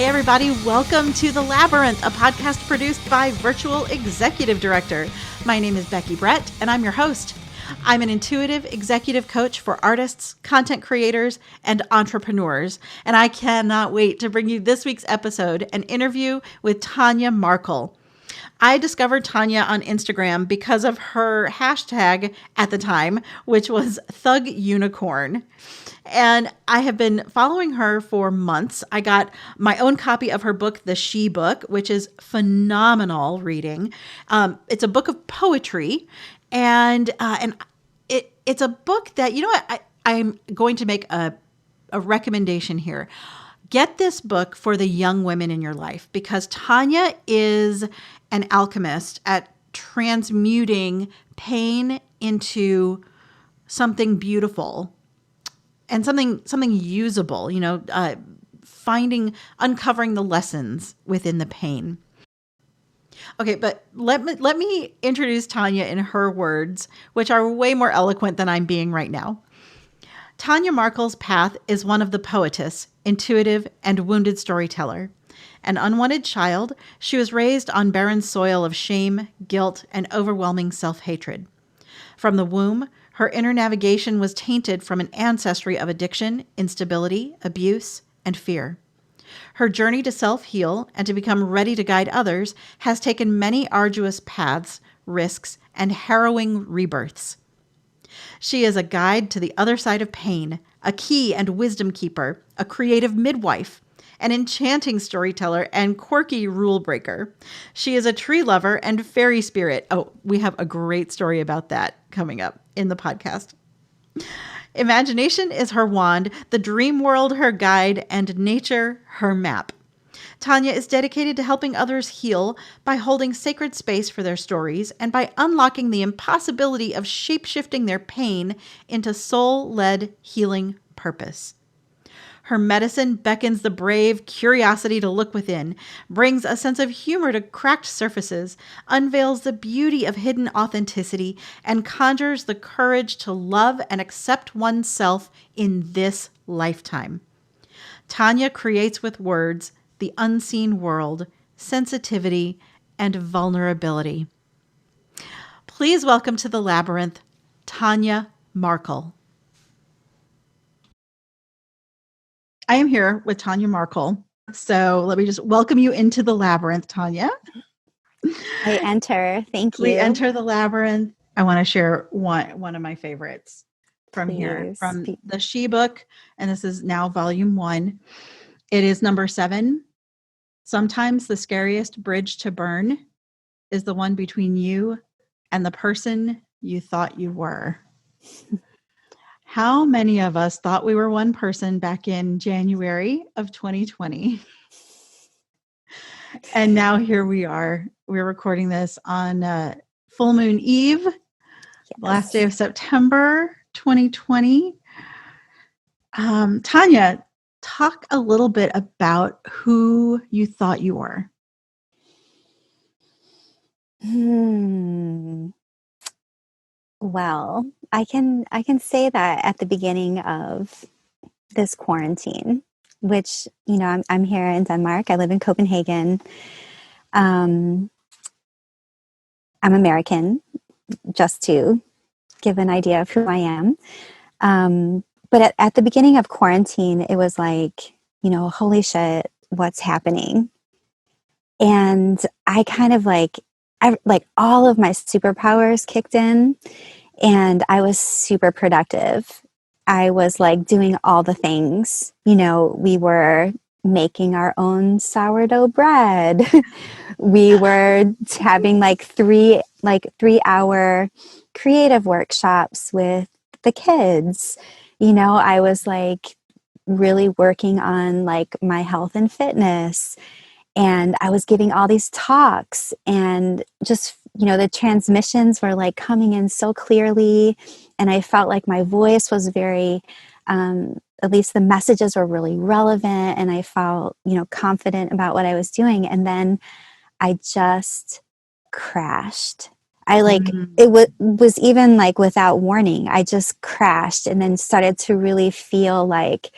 Hey everybody, welcome to The Labyrinth, a podcast produced by Virtual Executive Director. My name is Becky Brett, and I'm your host. I'm an intuitive executive coach for artists, content creators, and entrepreneurs, and I cannot wait to bring you this week's episode, an interview with Tanya Markul. I discovered Tanya on Instagram because of her hashtag at the time, which was Thug Unicorn. And I have been following her for months. I got my own copy of her book, The She Book, which is phenomenal reading. It's a book of poetry, and it's a book that, you know what, I'm going to make a recommendation here. Get this book for the young women in your life, because Tanya is an alchemist at transmuting pain into something beautiful and something usable, uncovering the lessons within the pain. Okay, but let me introduce Tanya in her words, which are way more eloquent than I'm being right now. Tanya Markul's path is one of the poetess, intuitive, and wounded storyteller. An unwanted child, she was raised on barren soil of shame, guilt, and overwhelming self-hatred. From the womb, her inner navigation was tainted from an ancestry of addiction, instability, abuse, and fear. Her journey to self-heal and to become ready to guide others has taken many arduous paths, risks, and harrowing rebirths. She is a guide to the other side of pain, a key and wisdom keeper, a creative midwife, an enchanting storyteller, and quirky rule breaker. She is a tree lover and fairy spirit. Oh, we have a great story about that coming up in the podcast. Imagination is her wand, the dream world her guide, and nature her map. Tanya is dedicated to helping others heal by holding sacred space for their stories and by unlocking the impossibility of shape-shifting their pain into soul-led healing purpose. Her medicine beckons the brave curiosity to look within, brings a sense of humor to cracked surfaces, unveils the beauty of hidden authenticity, and conjures the courage to love and accept oneself in this lifetime. Tanya creates with words the unseen world, sensitivity, and vulnerability. Please welcome to the Labyrinth, Tanya Markul. I am here with Tanya Markul. So let me just welcome you into the Labyrinth, Tanya. I enter. Thank you. We enter the Labyrinth. I want to share one of my favorites from here, from the She Book, and this is now volume 1. It is number 7. Sometimes the scariest bridge to burn is the one between you and the person you thought you were. How many of us thought we were one person back in January of 2020? And now here we are. We're recording this on Full Moon Eve, last day of September 2020. Tanya, talk a little bit about who you thought you were. Well, I can say that at the beginning of this quarantine, which, I'm here in Denmark. I live in Copenhagen. I'm American, just to give an idea of who I am. But at the beginning of quarantine, it was like, holy shit, what's happening? And I kind of like all of my superpowers kicked in, and I was super productive. I was like doing all the things. We were making our own sourdough bread. We were having like 3-hour creative workshops with the kids. I was like really working on like my health and fitness. And I was giving all these talks, and just, the transmissions were like coming in so clearly. And I felt like my voice was very, at least the messages were really relevant. And I felt, confident about what I was doing. And then I just crashed. It was even like without warning, I just crashed and then started to really feel like,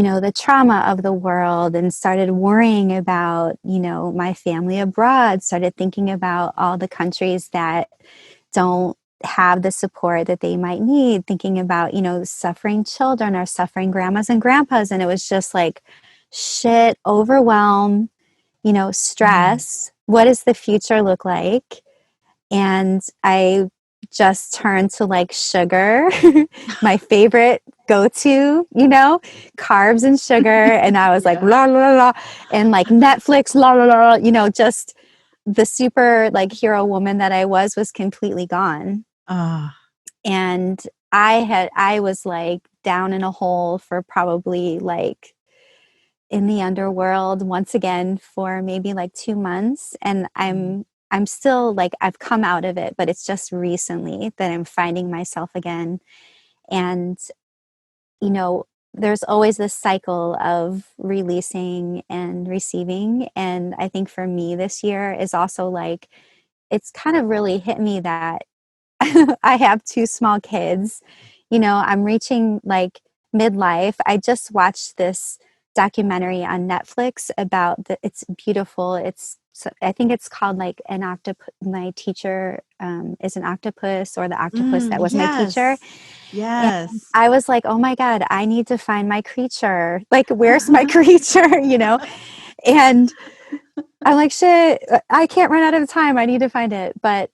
the trauma of the world and started worrying about, my family abroad, started thinking about all the countries that don't have the support that they might need, thinking about, suffering children or suffering grandmas and grandpas. And it was just like shit, overwhelm, Mm. stress. What does the future look like? And I just turned to like sugar, my favorite go to, carbs and sugar. And I was like, Yeah. la, la, la, la, and like Netflix, la, la, la, la, just the super like hero woman that I was completely gone. Ah. And I was like down in a hole for probably like in the underworld once again for maybe like 2 months. And Mm. I'm still like, I've come out of it, but it's just recently that I'm finding myself again. And, you know, there's always this cycle of releasing and receiving. And I think for me this year is also like, it's kind of really hit me that I have two small kids. I'm reaching like midlife. I just watched this documentary on Netflix about it's beautiful. I think it's called like an octopus. My teacher is an octopus, or the octopus Mm, that was my teacher. yes. And Yes. I was like, oh my God, I need to find my creature. Like, where's my creature? And I'm like, shit, I can't run out of time. I need to find it. But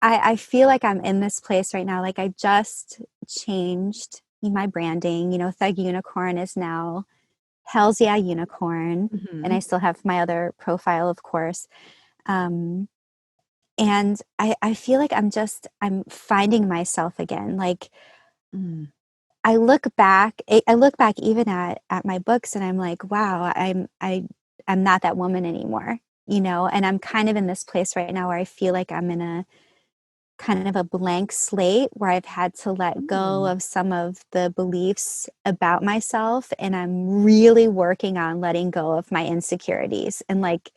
I feel like I'm in this place right now. Like I just changed my branding. Thug Unicorn is now Hells Yeah Unicorn. And I Mhm. still have my other profile, of course. Um, and I feel like I'm finding myself again. Like Mm. I look back even at my books and I'm like, wow, I'm not that woman anymore, and I'm kind of in this place right now where I feel like I'm in a kind of a blank slate where I've had to let go Ooh. of some of the beliefs about myself. And I'm really working on letting go of my insecurities and like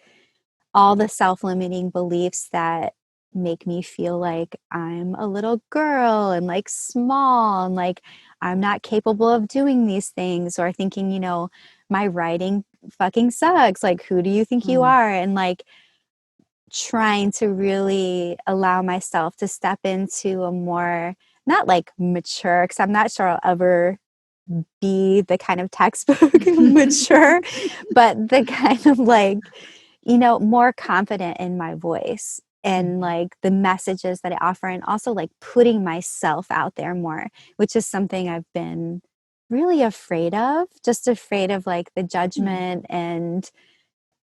all the self limiting beliefs that make me feel like I'm a little girl and like small and like I'm not capable of doing these things, or thinking, my writing fucking sucks. Like, who do you think you Mm. are? And like, trying to really allow myself to step into a more, not like mature, because I'm not sure I'll ever be the kind of textbook mature, but the kind of like, more confident in my voice and Mhm. like the messages that I offer, and also like putting myself out there more, which is something I've been really afraid of, just afraid of like the Mm. judgment. And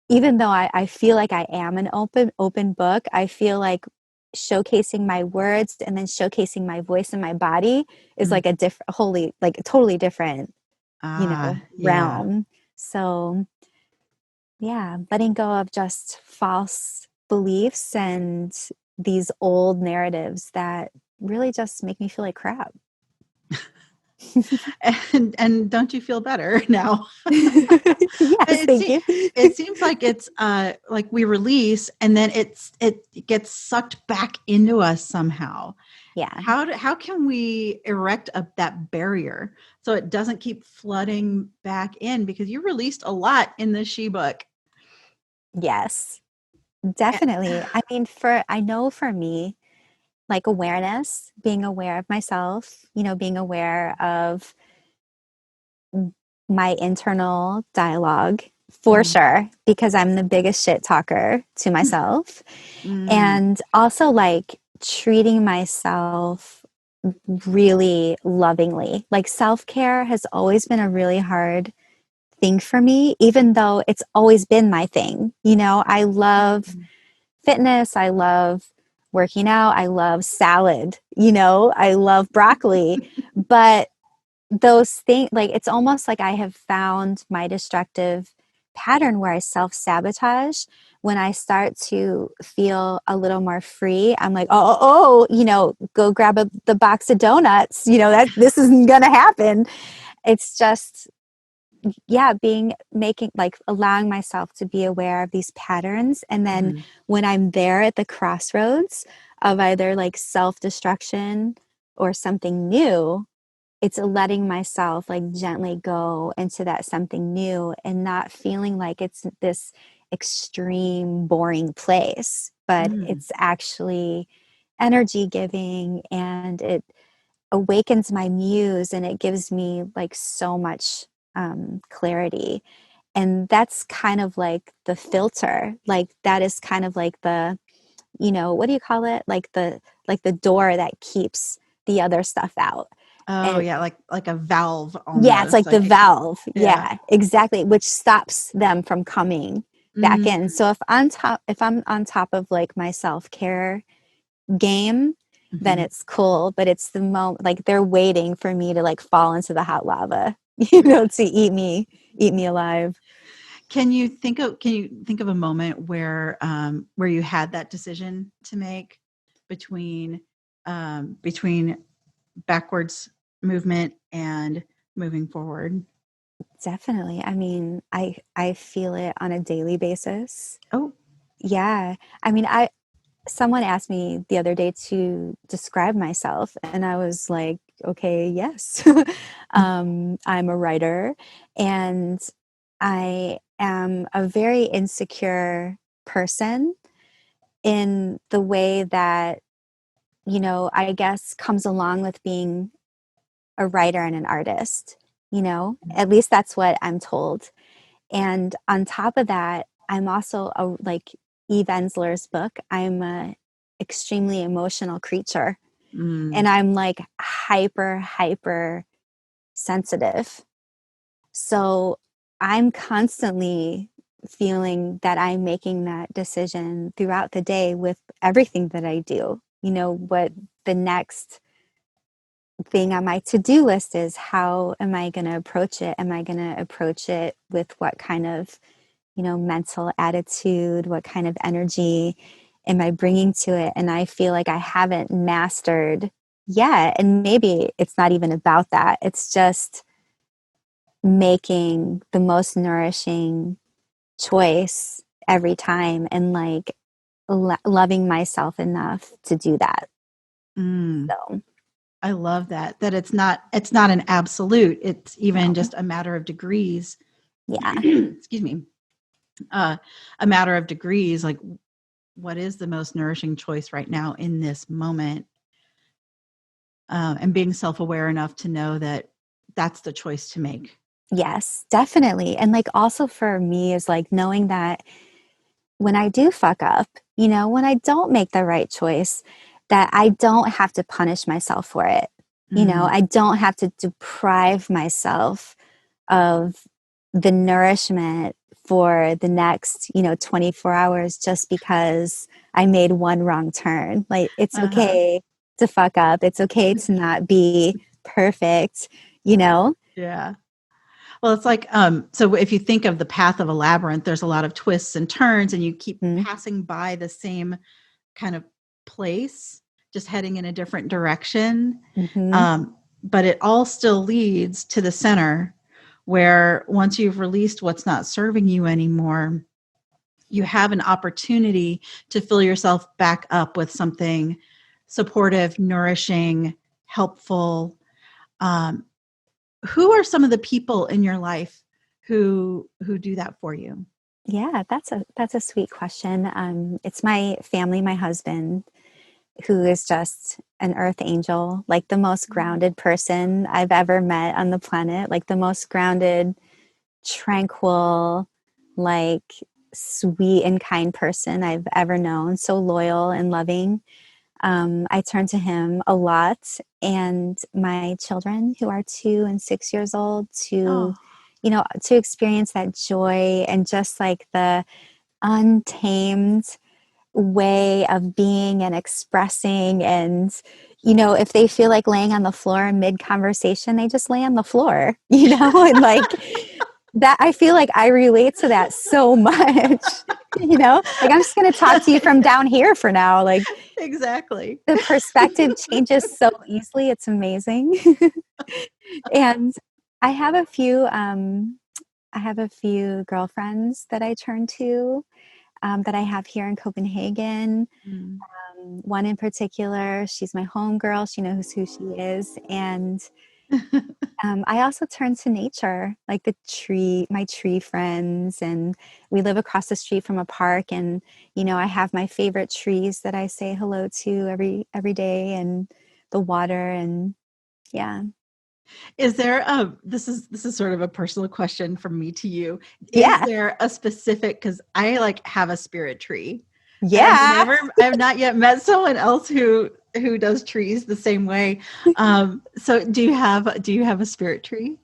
even though I feel like I am an open book, I feel like showcasing my words and then showcasing my voice and my body is Mm. like a different, wholly, like a totally different, Ah, yeah. realm. So yeah, letting go of just false beliefs and these old narratives that really just make me feel like crap. And don't you feel better now? Yes, It thank se you. it seems like it's, like we release and then it gets sucked back into us somehow. Yeah. How can we erect that barrier so it doesn't keep flooding back in? Because you released a lot in the She book. Yes, A definitely. I mean, I know for me, like awareness, being aware of myself, being aware of my internal dialogue for Mm, sure, because I'm the biggest shit talker to myself. mm, And also like treating myself really lovingly. Like self care has always been a really hard thing for me, even though it's always been my thing. I love mm, fitness. I love working out. I love salad. I love broccoli. But those things, like, it's almost like I have found my destructive pattern where I self sabotage. When I start to feel a little more free, I'm like, go grab the box of donuts. That this isn't going to happen. It's just, yeah, making like allowing myself to be aware of these patterns. And then mhm, when I'm there at the crossroads of either like self destruction or something new, it's letting myself like gently go into that something new and not feeling like it's this extreme boring place, but Mm. it's actually energy giving, and it awakens my muse, and it gives me like so much clarity. And that's kind of like the filter, like that is kind of like the, what do you call it, like the door that keeps the other stuff out. Oh And yeah, like a valve yeah, it's almost. like the Like it keeps, valve. yeah. Yeah, exactly, which stops them from coming back Mm. in. So if I'm on top of like my self-care game, then Mhm. it's cool, but it's the moment like they're waiting for me to like fall into the hot lava, to eat me alive. Can you think of a moment where you had that decision to make between between backwards movement and moving forward? Definitely. I mean, I feel it on a daily basis. Oh. Yeah. I mean, I someone asked me the other day to describe myself, and I was like, okay, yes. I'm a writer, and I am a very insecure person in the way that, I guess comes along with being a writer and an artist, at least that's what I'm told. And on top of that, I'm also like Eve Ensler's book, I'm a extremely emotional creature, Mm. and I'm like hyper sensitive. So I'm constantly feeling that I'm making that decision throughout the day with everything that I do. What the next thing on my to-do list is, how am I going to approach it? Am I going to approach it with what kind of, mental attitude, what kind of energy am I bringing to it? And I feel like I haven't mastered yet. And maybe it's not even about that. It's just making the most nourishing choice every time, and like loving myself enough to do that. Mm. So, I love that. That it's not an absolute. It's even no. just a matter of degrees. Yeah. Excuse me. A matter of degrees. Like, what is the most nourishing choice right now in this moment? And being self aware enough to know that that's the choice to make. Yes, definitely. And like also for me is like knowing that when I do fuck up, when I don't make the right choice, that I don't have to punish myself for it. Mm. I don't have to deprive myself of the nourishment for the next, 24 hours just because I made one wrong turn. Like, it's Uh-huh. okay to fuck up. It's okay to not be perfect, you know? Yeah. Well, it's like, so if you think of the path of a labyrinth, there's a lot of twists and turns, and you keep Mm-hmm. passing by the same kind of place, just heading in a different direction. Mm-hmm. But it all still leads to the center, where once you've released what's not serving you anymore, you have an opportunity to fill yourself back up with something supportive, nourishing, helpful. Um, who are some of the people in your life who do that for you? Yeah, that's a sweet question. It's my family, my husband, who is just an earth angel, like the most grounded person I've ever met on the planet, like the most grounded, tranquil, like sweet and kind person I've ever known, so loyal and loving. I turn to him a lot, and my children, who are 2 and 6 years old, Oh, to experience that joy and just like the untamed way of being and expressing. And if they feel like laying on the floor mid conversation, they just lay on the floor, and like that, I feel like I relate to that so much. Like, I'm just going to talk to you from down here for now. Like, exactly. the perspective changes so easily, it's amazing. And i have a few um I have a few girlfriends that I turn to, that I have here in Copenhagen. One in particular, she's my homegirl. She knows who she is. And I also turn to nature, like my tree friends, and we live across the street from a park. And I have my favorite trees that I say hello to every day, and the water, and yeah, Is there this is sort of a personal question from me to you. Is yeah, there a specific, because I like have a spirit tree, and yeah. I have not yet met someone else who does trees the same way. So do you have a spirit tree?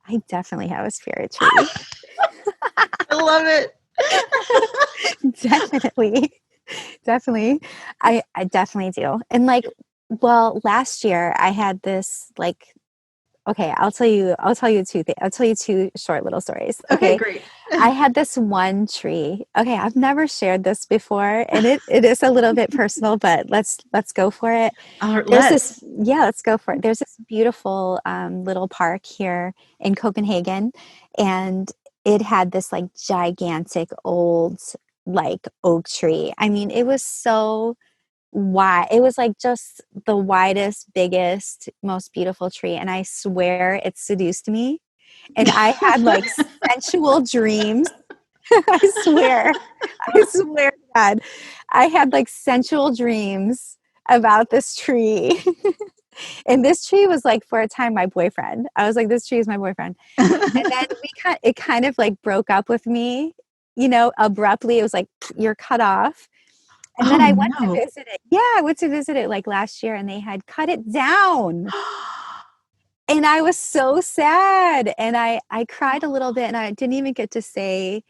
I definitely have a spirit tree. I love it. Definitely. Definitely. I definitely do. And like, well, last year I had this like, okay, I'll tell you two short little stories. Okay, Okay. great. I had this one tree. Okay, I've never shared this before, and it is a little bit personal, but let's go for it. There's this, Let's. yeah, let's go for it. There's this beautiful little park here in Copenhagen, and it had this like gigantic old like oak tree. I mean, it was so wide. It was like just the widest, biggest, most beautiful tree, and I swear it seduced me. And I had like sensual dreams. I swear to God, I had like sensual dreams about this tree. And this tree was like for a time my boyfriend. I was like, this tree is my boyfriend. And then it kind of like broke up with me, abruptly. It was like, you're cut off. And then Oh I went to no. visit it. Yeah, I went to visit it like last year, and they had cut it down. And I was so sad. And I cried a little bit, and I didn't even get to say,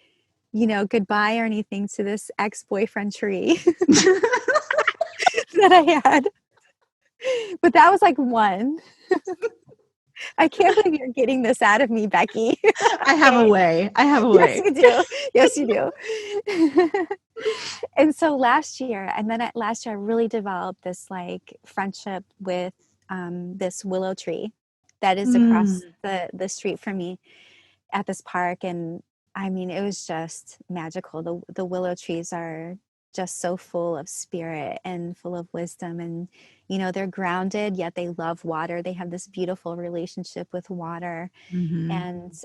goodbye or anything to this ex-boyfriend tree that I had. But that was like one. I can't believe you're getting this out of me, Becky. I have a Okay. way. I have a Yes, way. you do. Yes, you do. And so last year I really developed this like friendship with this willow tree that is Mm, across the street from me at this park. And I mean, it was just magical. The willow trees are just so full of spirit and full of wisdom, and they're grounded yet they love water. They have this beautiful relationship with water. mhm.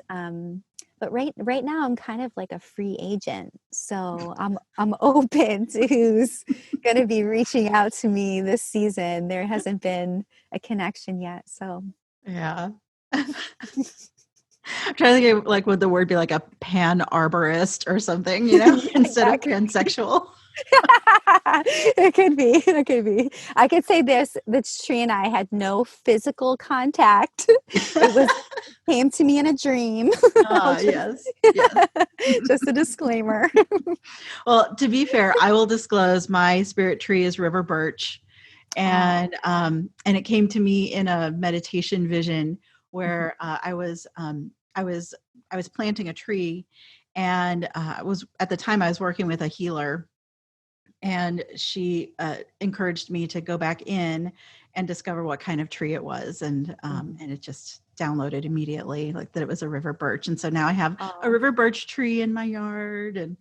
And but right now I'm kind of like a free agent, so I'm open to who's going to be reaching out to me this season. There hasn't been a connection yet, so Yeah. I'm trying to think of, like, would the word be like a pan arborist or something, yeah, instead of exactly. pansexual? It could be. It could be. I could say this tree and I had no physical contact. It came to me in a dream. I'll Ah, just yes, yes. just a disclaimer. Well, to be fair, I will disclose my spirit tree is river birch, Oh. and it came to me in a meditation vision Mhm. where I was planting a tree, and I was at the time I was working with a healer, and she encouraged me to go back in and discover what kind of tree it was, Mhm. and it just downloaded immediately, like, that it was a river birch. And so now I have a Oh, river birch tree in my yard, and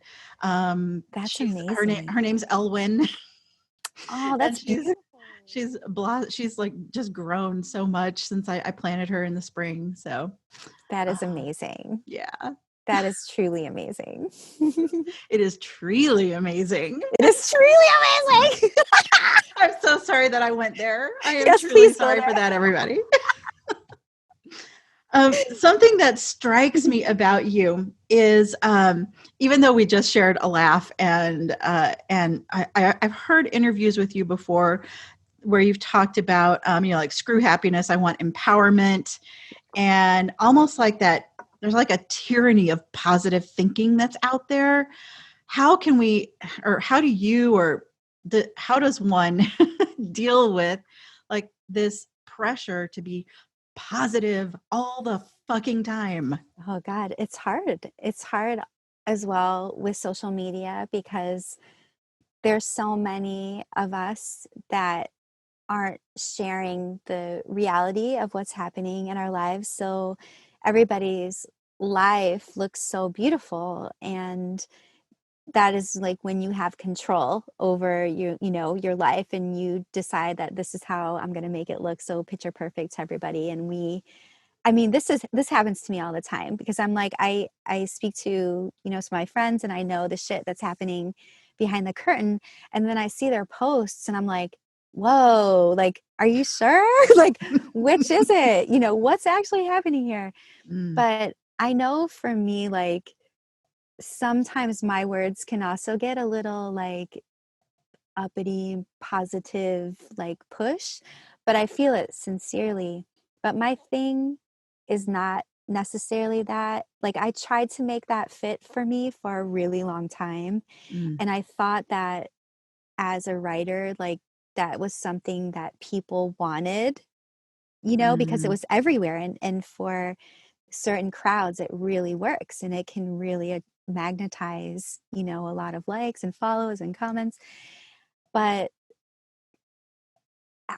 that's she's her amazing. name's Elwyn. Oh, And that's beautiful. she's like just grown so much since I planted her in the spring. So That is uh, amazing. yeah, That is truly amazing. it is truly amazing. It is truly amazing. I'm so sorry that I went there. I am Yes, truly please go sorry for there. that, everybody. Something that strikes me about you is, even though we just shared a laugh, and I've heard interviews with you before where you've talked about, like, screw happiness, I want empowerment, and almost like that. There's like a tyranny of positive thinking that's out there. How can we, or how do you, or how does one deal with, like, this pressure to be positive all the fucking time? Oh God, it's hard. It's hard as well with social media because there's so many of us that aren't sharing the reality of what's happening in our lives. So everybody's life looks so beautiful, and that is like when you have control over your life, and you decide that this is how I'm going to make it look so picture perfect to everybody. And this happens to me all the time, because I'm like, I speak to, some of my friends, and I know the shit that's happening behind the curtain, and then I see their posts and I'm like, whoa, like, are you sure? Like, which is it? What's actually happening here? Mm, But I know for me, like, sometimes my words can also get a little like uppity, positive, like push, but I feel it sincerely. But my thing is not necessarily that. Like, I tried to make that fit for me for a really long time. mm, And I thought that as a writer, like, that was something that people wanted, because it mm, was everywhere. And for certain crowds, it really works, and it can really magnetize, a lot of likes and follows and comments. But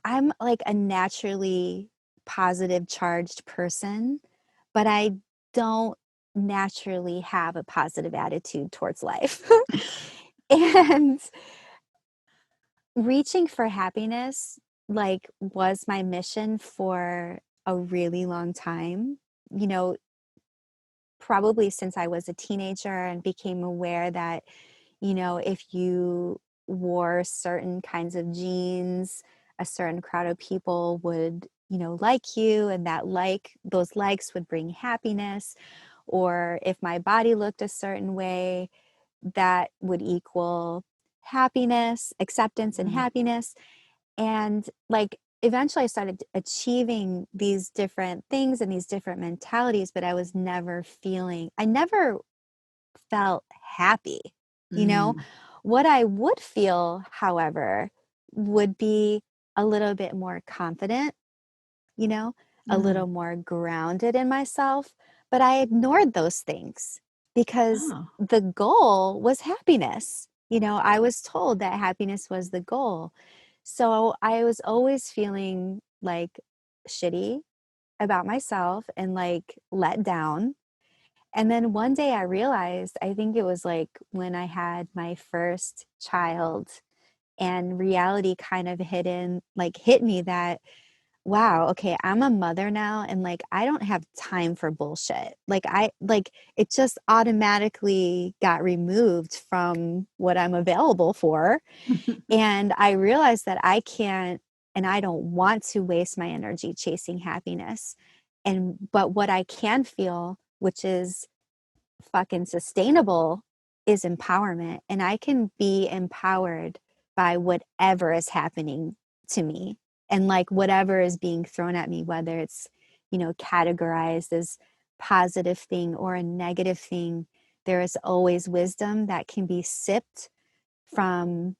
I'm like a naturally positive charged person, but I don't naturally have a positive attitude towards life. And reaching for happiness, like, was my mission for a really long time. You know, Probably since I was a teenager and became aware that, if you wore certain kinds of jeans, a certain crowd of people would, like you, and those likes would bring happiness. Or if my body looked a certain way, that would equal happiness, acceptance, and mm, happiness. And like, eventually I started achieving these different things and these different mentalities, but I never felt happy. You know, mm, what I would feel, however, would be a little bit more confident, you know, a mm. little more grounded in myself. But I ignored those things because Oh, the goal was happiness. I was told that happiness was the goal. So I was always feeling like shitty about myself and like let down. And then one day I realized, I think it was like when I had my first child, and reality kind of hit me that, wow, okay, I'm a mother now, and like, I don't have time for bullshit. It just automatically got removed from what I'm available for. And I realized that I can't, and I don't want to waste my energy chasing happiness. But what I can feel, which is fucking sustainable, is empowerment. And I can be empowered by whatever is happening to me, and like whatever is being thrown at me, whether it's, categorized as positive thing or a negative thing. There is always wisdom that can be sipped from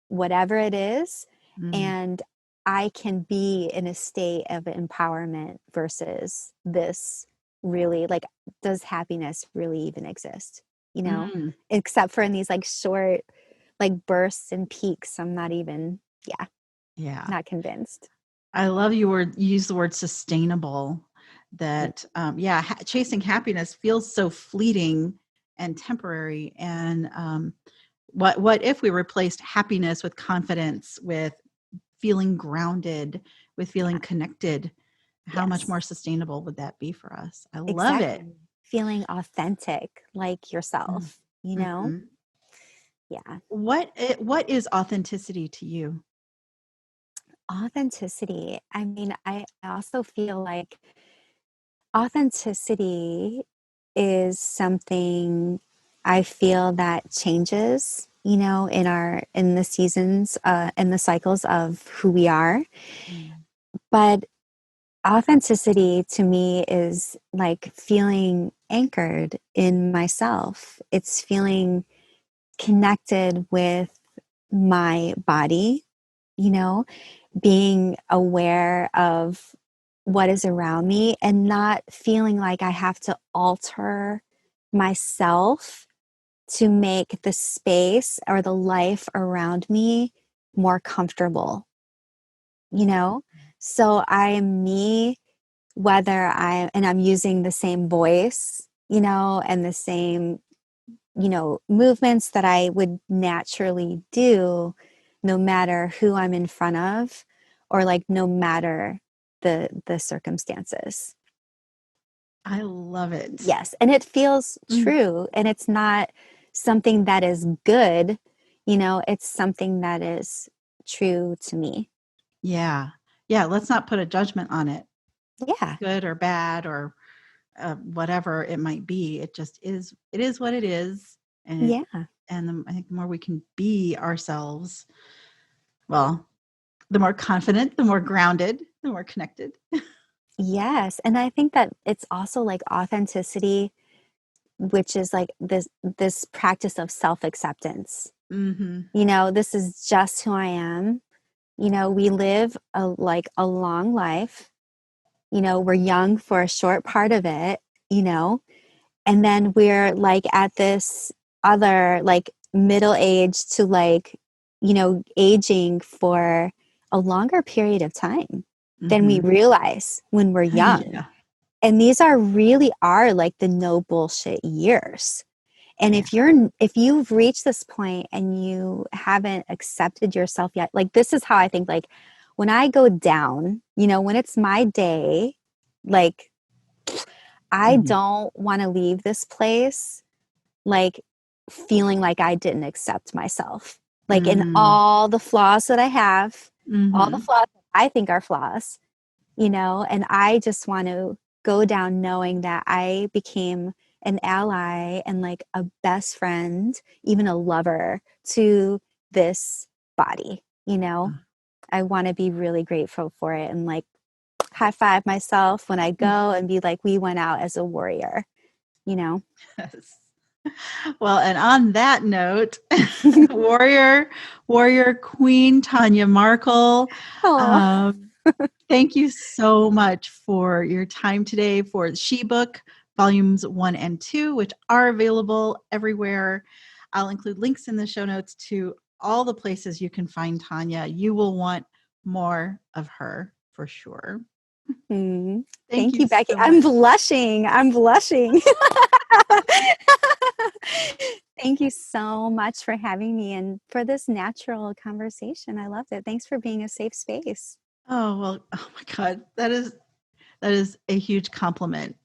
whatever it is. mm, And I can be in a state of empowerment versus this, really, like, does happiness really even exist? mm. Except for in these like short, like, bursts and peaks. I'm not even, yeah, Yeah. not convinced. I love you use the word sustainable. That yeah, chasing happiness feels so fleeting and temporary. And what if we replaced happiness with confidence, with feeling grounded, with feeling Yeah. connected? How much Yes, more sustainable would that be for us? I love it. exactly. Feeling authentic, like Mm, yourself, mhm. yeah. What is authenticity to you? Authenticity. I mean, I also feel like authenticity is something I feel that changes, in the seasons, in the cycles of who we are. Mm, But authenticity to me is like feeling anchored in myself. It's feeling connected with my body, you know, being aware of what is around me and not feeling like I have to alter myself to make the space or the life around me more comfortable, you know? So I am me, and I'm using the same voice, and the same movements that I would naturally do no matter who I'm in front of, or like no matter the circumstances. I love it. Yes, and it feels true, and it's not something that is good, it's something that is true to me. Yeah. Let's not put a judgment on it. Yeah. Good or bad or whatever it might be. It just is. It is what it is. And I think the more we can be ourselves, well, the more confident, the more grounded, the more connected. Yes, and I think that it's also like authenticity, which is like this practice of self-acceptance. This is just who I am. We live a long life. We're young for a short part of it, and then we're like at this other like middle age to like, aging for a longer period of time than we realize when we're young. Yeah. And these really are like the no bullshit years. And if you've reached this point and you haven't accepted yourself yet, like this is how I think, like when I go down, when it's my day, like I don't want to leave this place like feeling like I didn't accept myself. Like in all the flaws that I have, all the flaws that I think are flaws, and I just want to go down knowing that I became an ally and like a best friend, even a lover to this body, I want to be really grateful for it and like high five myself when I go and be like, we went out as a warrior, Yes. Well, and on that note, warrior queen Tanya Markul, thank you so much for your time today for She Book Volumes 1 and 2, which are available everywhere. I'll include links in the show notes to all the places you can find Tanya. You will want more of her for sure. Thank you, Becky. So I'm blushing. Thank you so much for having me and for this natural conversation. I loved it. Thanks for being a safe space. Oh, well, oh my God. That is a huge compliment,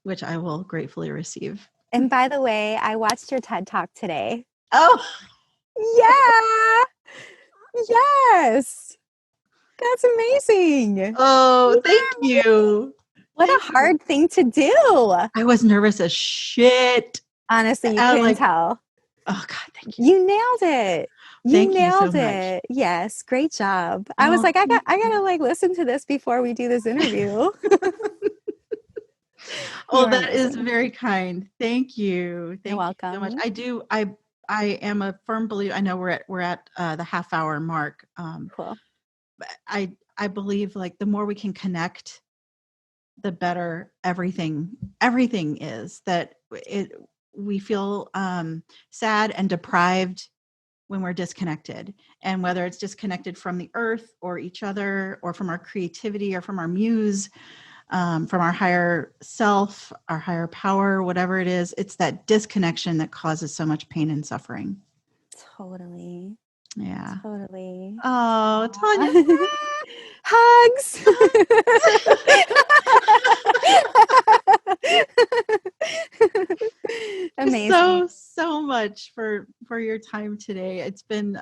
which I will gratefully receive. And by the way, I watched your TED Talk today. Oh, yeah. Yes. That's amazing. Oh, thank you. What a hard thing to do. I was nervous as shit. Honestly, you couldn't tell. Oh God, thank you. You nailed it. Thank you so much. Yes, great job. I was like, I gotta like listen to this before we do this interview. Oh, that is very kind. Thank you. You're welcome. So much. I am a firm believer. I know we're at the half hour mark. Cool. I believe like the more we can connect, the better everything is. That we feel sad and deprived when we're disconnected, and whether it's disconnected from the earth or each other or from our creativity or from our muse, from our higher self, our higher power, whatever it is, it's that disconnection that causes so much pain and suffering. Totally. Yeah. Totally. Oh, Tanya. Hugs. Amazing. So much for your time today. It's been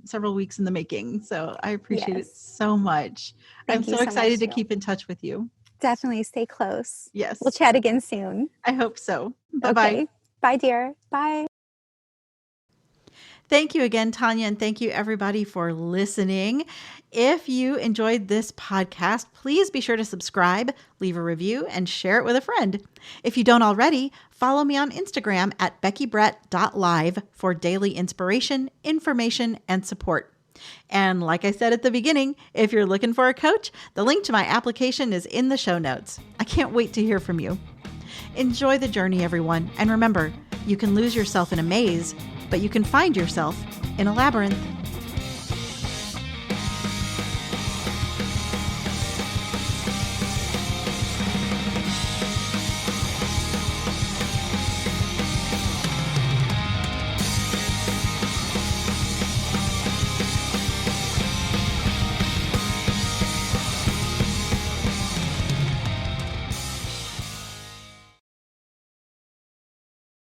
several weeks in the making, so I appreciate it so much. I'm so excited to keep in touch with you. Definitely stay close. Yes. We'll chat again soon. I hope so. Bye-bye. Okay. Bye, dear. Bye. Thank you again, Tanya, and thank you everybody for listening. If you enjoyed this podcast, please be sure to subscribe, leave a review, and share it with a friend. If you don't already, follow me on Instagram at beckybrett.live for daily inspiration, information, and support. And like I said at the beginning, if you're looking for a coach, the link to my application is in the show notes. I can't wait to hear from you. Enjoy the journey, everyone. And remember, you can lose yourself in a maze, but you can find yourself in a labyrinth.